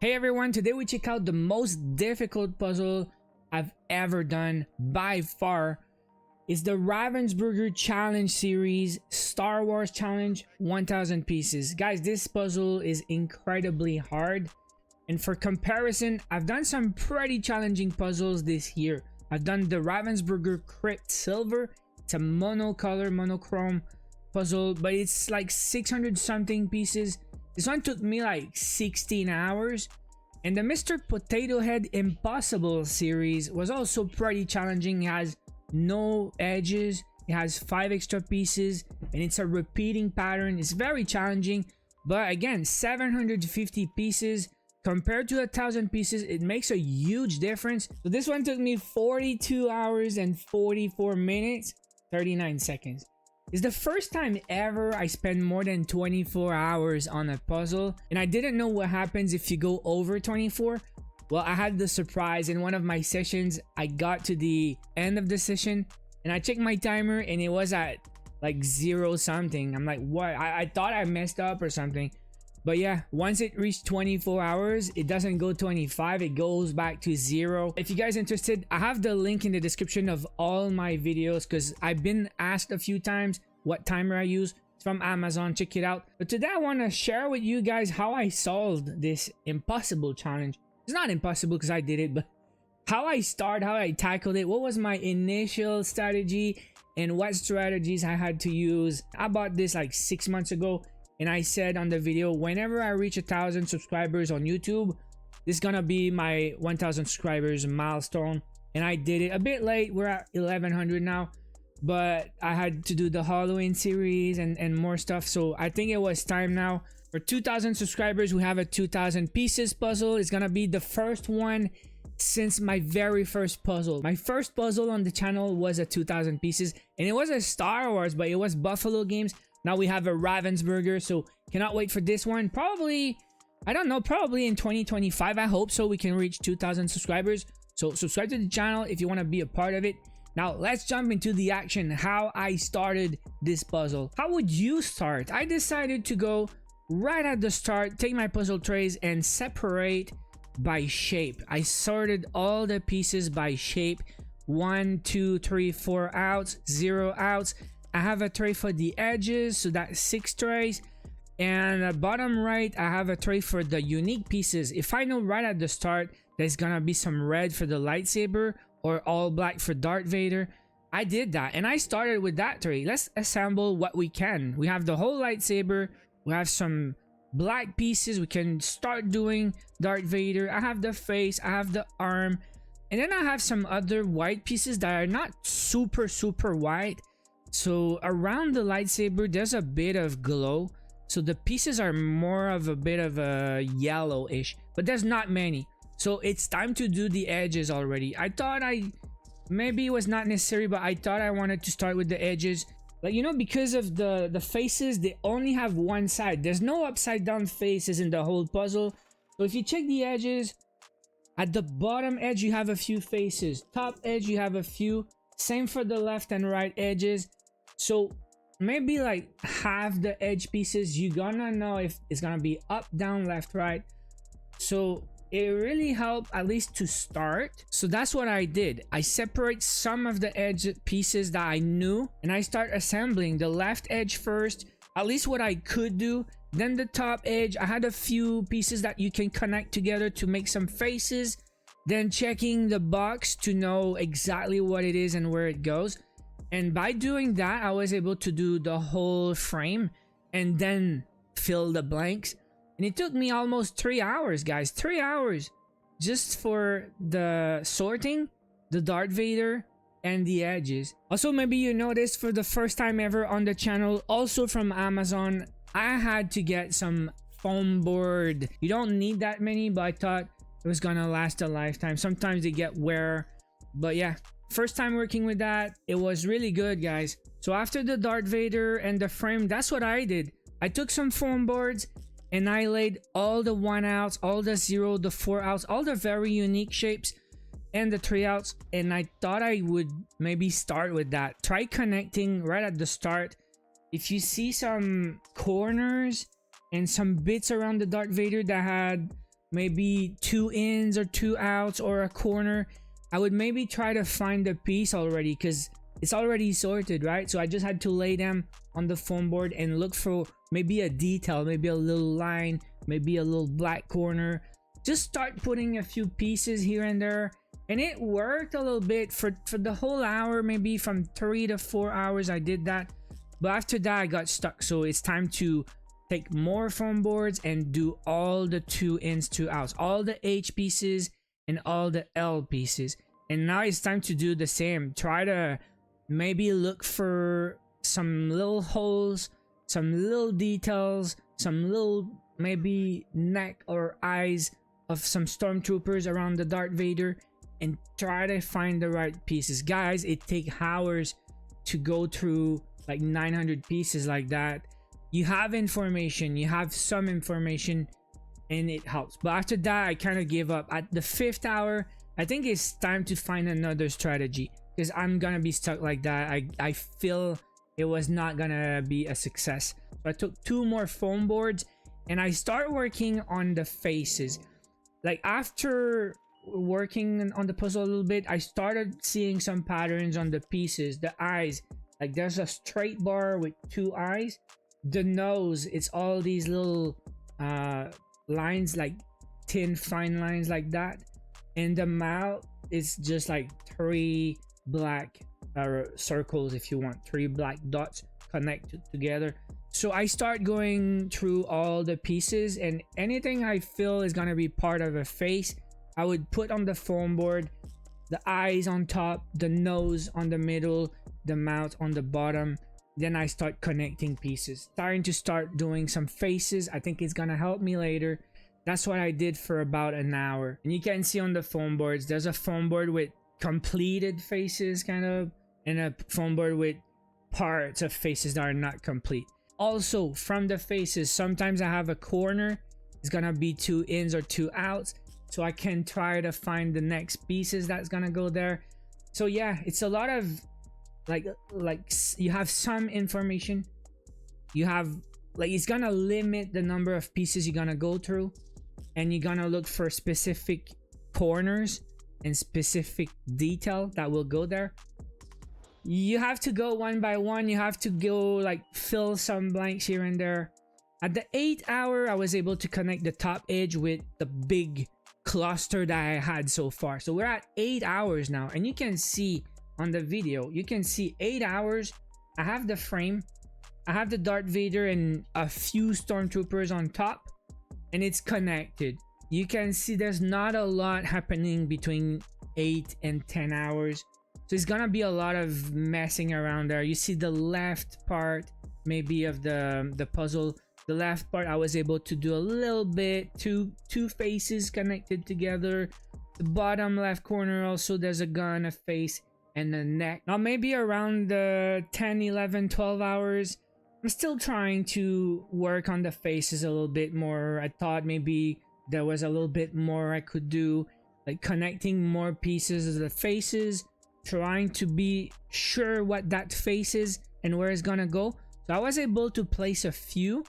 Hey everyone, today we check out the most difficult puzzle I've ever done by far. It's the Ravensburger Challenge series, Star Wars Challenge 1000 pieces. Guys, this puzzle is incredibly hard. And for comparison, I've done some pretty challenging puzzles this year. I've done the Ravensburger Crypt Silver. It's a monochrome puzzle, but it's like 600 something pieces. This one took me like 16 hours. And the Mr. Potato Head Impossible series was also pretty challenging. It has no edges, it has 5 extra pieces, and it's a repeating pattern. It's very challenging, but again, 750 pieces compared to 1000 pieces, it makes a huge difference. So this one took me 42 hours and 44 minutes 39 seconds. It's the first time ever I spent more than 24 hours on a puzzle, and I didn't know what happens if you go over 24. Well, I had the surprise in one of my sessions. I got to the end of the session and I checked my timer and it was at like 0 something. I'm like, what? I thought I messed up or something. But yeah, once it reached 24 hours, it doesn't go 25, it goes back to 0. If you guys are interested, I have the link in the description of all my videos because I've been asked a few times what timer I use. It's from Amazon, check it out. But today I want to share with you guys how I solved this impossible challenge. It's not impossible because I did it, but how I tackled it, what was my initial strategy, and what strategies I had to use. I bought this like 6 months ago. And I said on the video, whenever I reach 1,000 subscribers on YouTube, this is gonna be my 1,000 subscribers milestone. And I did it a bit late. We're at 1,100 now, but I had to do the Halloween series and more stuff. So I think it was time now. For 2,000 subscribers, we have a 2,000 pieces puzzle. It's gonna be the first one since my very first puzzle. My first puzzle on the channel was a 2,000 pieces, and it was a Star Wars, but it was Buffalo Games. Now we have a Ravensburger, so cannot wait for this one. Probably, I don't know, probably in 2025. I hope so. We can reach 2,000 subscribers. So subscribe to the channel if you want to be a part of it. Now let's jump into the action. How I started this puzzle. How would you start? I decided to go right at the start, take my puzzle trays and separate by shape. I sorted all the pieces by shape. 1, 2, 3, 4 outs, 0 outs. I have a tray for the edges, so that's 6 trays. And at bottom right, I have a tray for the unique pieces. If I know right at the start there's gonna be some red for the lightsaber or all black for Darth Vader, I did that and I started with that tray. Let's assemble what we can. We have the whole lightsaber, we have some black pieces, we can start doing Darth Vader. I have the face, I have the arm, and then I have some other white pieces that are not super white. So around the lightsaber there's a bit of glow, so the pieces are more of a bit of a yellowish, but there's not many. So it's time to do the edges already. I thought maybe it was not necessary, but I thought I wanted to start with the edges. Like, you know, because of the faces, they only have one side. There's no upside down faces in the whole puzzle. So if you check the edges, at the bottom edge you have a few faces, top edge you have a few, same for the left and right edges. So maybe like half the edge pieces, you're gonna know if it's gonna be up, down, left, right. So it really helped at least to start. So that's what I did. I separate some of the edge pieces that I knew and I start assembling the left edge first, at least what I could do. Then the top edge, I had a few pieces that you can connect together to make some faces. Then checking the box to know exactly what it is and where it goes. And by doing that, I was able to do the whole frame and then fill the blanks. And it took me almost 3 hours, guys. 3 hours just for the sorting, the Darth Vader, and the edges. Also, maybe you noticed for the first time ever on the channel, also from Amazon, I had to get some foam board. You don't need that many, but I thought it was gonna last a lifetime. Sometimes they get wear, but yeah. First time working with that, it was really good, guys. So after the Darth Vader and the frame, that's what I did. I took some foam boards and I laid all the 1 outs, all the 0, the 4 outs, all the very unique shapes, and the 3 outs. And I thought I would maybe start with that. Try connecting right at the start. If you see some corners and some bits around the Darth Vader that had maybe 2 ins or 2 outs or a corner, I would maybe try to find the piece already because it's already sorted, right? So I just had to lay them on the foam board and look for maybe a detail, maybe a little line, maybe a little black corner. Just start putting a few pieces here and there, and it worked a little bit for the whole hour. Maybe from 3 to 4 hours I did that, but after that I got stuck. So it's time to take more foam boards and do all the 2 ins 2 outs, all the H pieces and all the L pieces. And now it's time to do the same. Try to maybe look for some little holes, some little details, some little maybe neck or eyes of some stormtroopers around the Darth Vader, and try to find the right pieces. Guys, it takes hours to go through like 900 pieces like that. You have information, you have some information, and it helps. But after that, I kind of gave up. At the 5th hour, I think it's time to find another strategy, because I'm gonna be stuck like that. I feel it was not gonna be a success. So I took 2 more foam boards and I start working on the faces. Like after working on the puzzle a little bit, I started seeing some patterns on the pieces. The eyes, like there's a straight bar with 2 eyes. The nose, it's all these little lines, like thin fine lines like that. And the mouth is just like 3 black circles, if you want, 3 black dots connected together. So I start going through all the pieces, and anything I feel is gonna be part of a face, I would put on the foam board. The eyes on top, the nose on the middle, the mouth on the bottom. Then I start connecting pieces, start doing some faces. I think it's gonna help me later. That's what I did for about an hour. And you can see on the foam boards, there's a foam board with completed faces kind of, and a foam board with parts of faces that are not complete. Also, from the faces, sometimes I have a corner. It's gonna be 2 ins or 2 outs, so I can try to find the next pieces that's gonna go there. So yeah, it's a lot of like you have some information, you have like, it's gonna limit the number of pieces you're gonna go through, and you're gonna look for specific corners and specific detail that will go there. You have to go one by one. You have to go like fill some blanks here and there. At the 8th hour, I was able to connect the top edge with the big cluster that I had so far. So we're at 8 hours now, and you can see on the video, you can see 8 hours. I have the frame, I have the Darth Vader and a few stormtroopers on top, and it's connected. You can see there's not a lot happening between 8 and 10 hours. So it's gonna be a lot of messing around there. You see the left part maybe of the puzzle. The left part I was able to do a little bit, two faces connected together. The bottom left corner also, there's a gun, a face, and a neck. Now maybe around the 10, 11, 12 hours, I'm still trying to work on the faces a little bit more. I thought maybe there was a little bit more I could do, like connecting more pieces of the faces, trying to be sure what that face is and where it's gonna go. So I was able to place a few,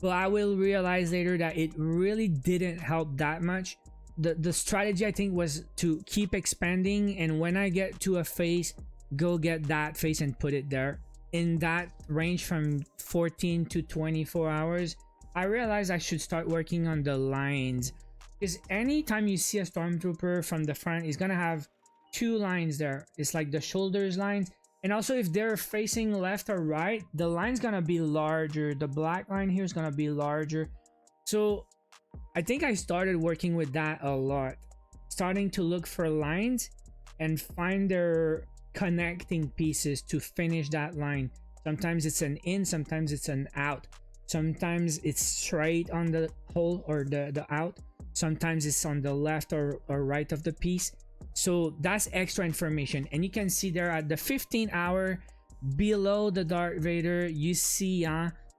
but I will realize later that it really didn't help that much. The strategy I think was to keep expanding, and when I get to a face, go get that face and put it there. In that range from 14 to 24 hours, I realized I should start working on the lines, because anytime you see a stormtrooper from the front, he's gonna have 2 lines there. It's like the shoulders lines, and also if they're facing left or right, the line's gonna be larger. The black line here is gonna be larger. So I think I started working with that a lot, starting to look for lines and find their connecting pieces to finish that line. Sometimes it's an in, sometimes it's an out, sometimes it's straight on the hole or the out, sometimes it's on the left or right of the piece. So that's extra information. And you can see there at the 15th hour, below the Darth Vader, you see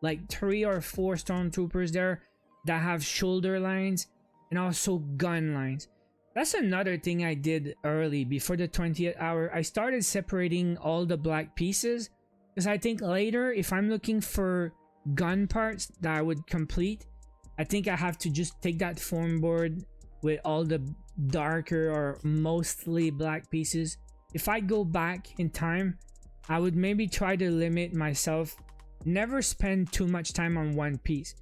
like 3 or 4 stormtroopers there that have shoulder lines and also gun lines. That's another thing I did early. Before the 20th hour, I started separating all the black pieces, because I think later if I'm looking for gun parts that I would complete, I think I have to just take that foam board with all the darker or mostly black pieces. If I go back in time, I would maybe try to limit myself. Never spend too much time on one piece.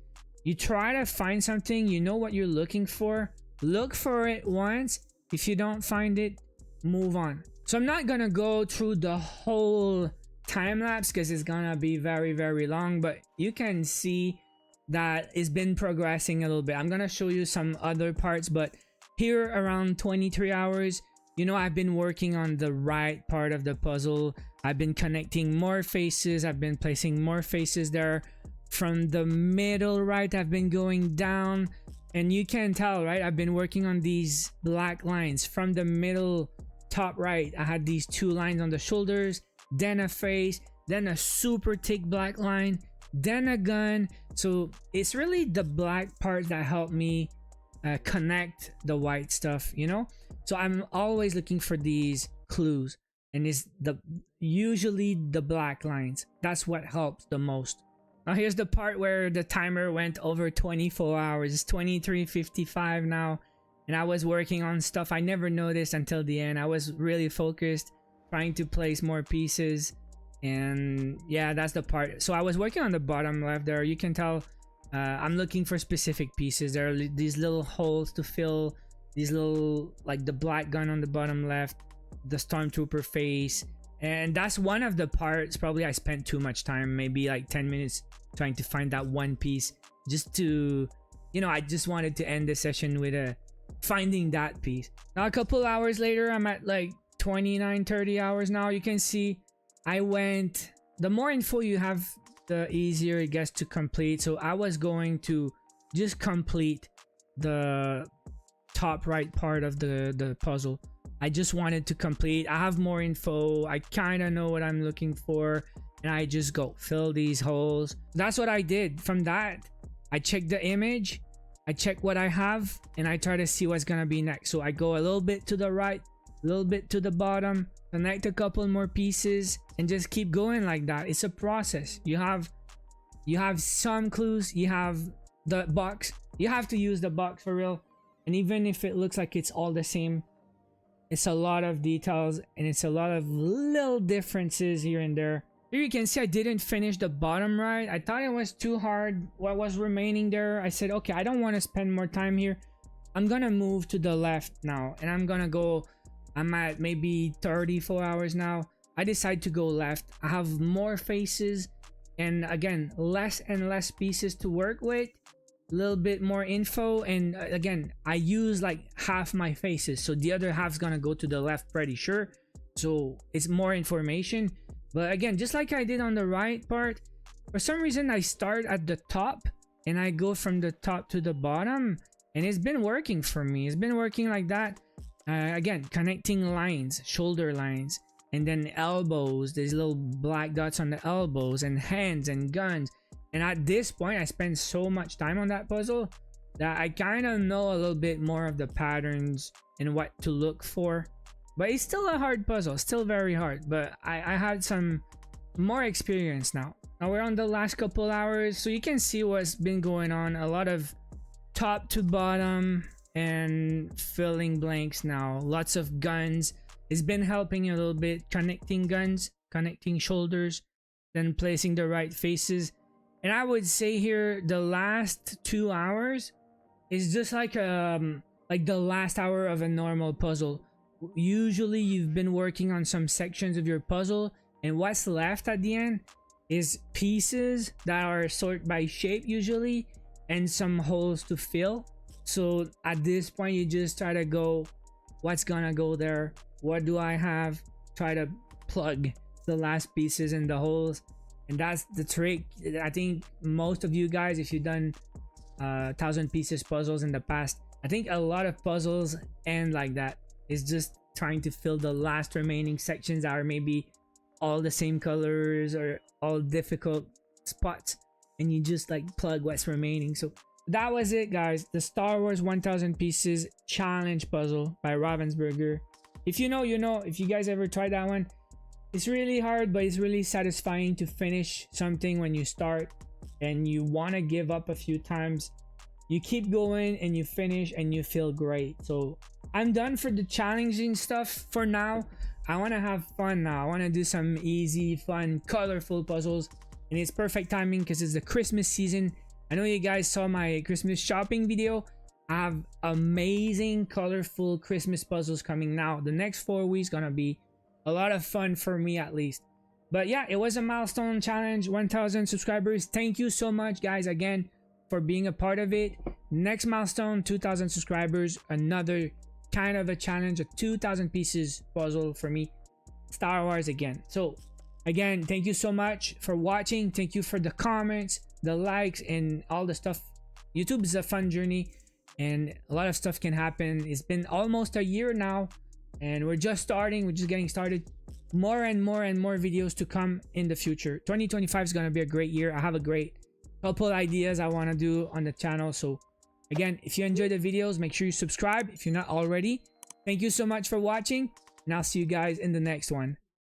You try to find something, you know what you're looking for, look for it once. If you don't find it, move on. So I'm not gonna go through the whole time lapse because it's gonna be very, very long, but you can see that it's been progressing a little bit. I'm gonna show you some other parts, but here around 23 hours, you know, I've been working on the right part of the puzzle. I've been connecting more faces, I've been placing more faces there. From the middle right, I've been going down, and you can tell, right, I've been working on these black lines. From the middle top right, I had these two lines on the shoulders, then a face, then a super thick black line, then a gun. So it's really the black part that helped me connect the white stuff, you know. So I'm always looking for these clues, and it's usually the black lines. That's what helps the most. Now here's the part where the timer went over 24 hours. It's 23:55 now, and I was working on stuff I never noticed until the end. I was really focused, trying to place more pieces, and yeah, that's the part. So I was working on the bottom left there. You can tell I'm looking for specific pieces. There are these little holes to fill, these little, like the black gun on the bottom left, the stormtrooper face, and that's one of the parts probably I spent too much time, maybe like 10 minutes trying to find that one piece, just to, you know, I just wanted to end the session with finding that piece. Now a couple hours later, I'm at like 29-30 hours now. You can see I went, the more info you have, the easier it gets to complete. So I was going to just complete the top right part of the puzzle. I just wanted to complete. I have more info, I kind of know what I'm looking for, and I just go fill these holes. That's what I did. From that, I check the image, I check what I have, and I try to see what's gonna be next. So I go a little bit to the right, a little bit to the bottom, connect a couple more pieces, and just keep going like that. It's a process. You have some clues, you have the box, you have to use the box for real. And even if it looks like it's all the same, it's a lot of details, and it's a lot of little differences here and there. Here you can see I didn't finish the bottom right. I thought it was too hard what was remaining there. I said, okay, I don't want to spend more time here. I'm gonna move to the left now, and I'm gonna go, I'm at maybe 34 hours now. I decide to go left. I have more faces, and again, less and less pieces to work with, a little bit more info, and again, I use like half my faces, so the other half's gonna go to the left, pretty sure. So it's more information. But again, just like I did on the right part, for some reason I start at the top and I go from the top to the bottom, and it's been working for me. It's been working like that. Again, connecting lines, shoulder lines, and then elbows, these little black dots on the elbows, and hands and guns. And at this point, I spent so much time on that puzzle that I kind of know a little bit more of the patterns and what to look for. But it's still a hard puzzle, still very hard. But I had some more experience now. Now we're on the last couple hours, so you can see what's been going on. A lot of top to bottom and filling blanks now. Lots of guns. It's been helping a little bit, connecting guns, connecting shoulders, then placing the right faces. And I would say here, the last 2 hours is just like the last hour of a normal puzzle. Usually you've been working on some sections of your puzzle, and what's left at the end is pieces that are sorted by shape usually, and some holes to fill. So at this point, you just try to go, what's gonna go there? What do I have? Try to plug the last pieces in the holes. And that's the trick. I think most of you guys, if you've done 1,000 pieces puzzles in the past, I think a lot of puzzles end like that. It's just trying to fill the last remaining sections that are maybe all the same colors or all difficult spots, and you just like plug what's remaining. So that was it, guys. The Star Wars 1,000 pieces challenge puzzle by Ravensburger. If you know, you know. If you guys ever tried that one, it's really hard, but it's really satisfying to finish something when you start and you want to give up a few times. you keep going and you finish and you feel great. So I'm done for the challenging stuff for now. I want to have fun now. I want to do some easy, fun, colorful puzzles, and it's perfect timing because it's the Christmas season. I know you guys saw my Christmas shopping video. I have amazing colorful Christmas puzzles coming now. The next 4 weeks gonna be a lot of fun for me, at least. But yeah, it was a milestone challenge, 1,000 subscribers. Thank you so much, guys, again, for being a part of it. Next milestone, 2,000 subscribers, another kind of a challenge, a 2,000 pieces puzzle for me, Star Wars again. So again, thank you so much for watching. Thank you for the comments, the likes, and all the stuff. YouTube is a fun journey and a lot of stuff can happen. It's been almost a year now and we're just starting, we're just getting started. More and more and more videos to come in the future. 2025 is going to be a great year. I have a great couple ideas I want to do on the channel. So again, if you enjoy the videos, make sure you subscribe if you're not already. Thank you so much for watching, and I'll see you guys in the next one.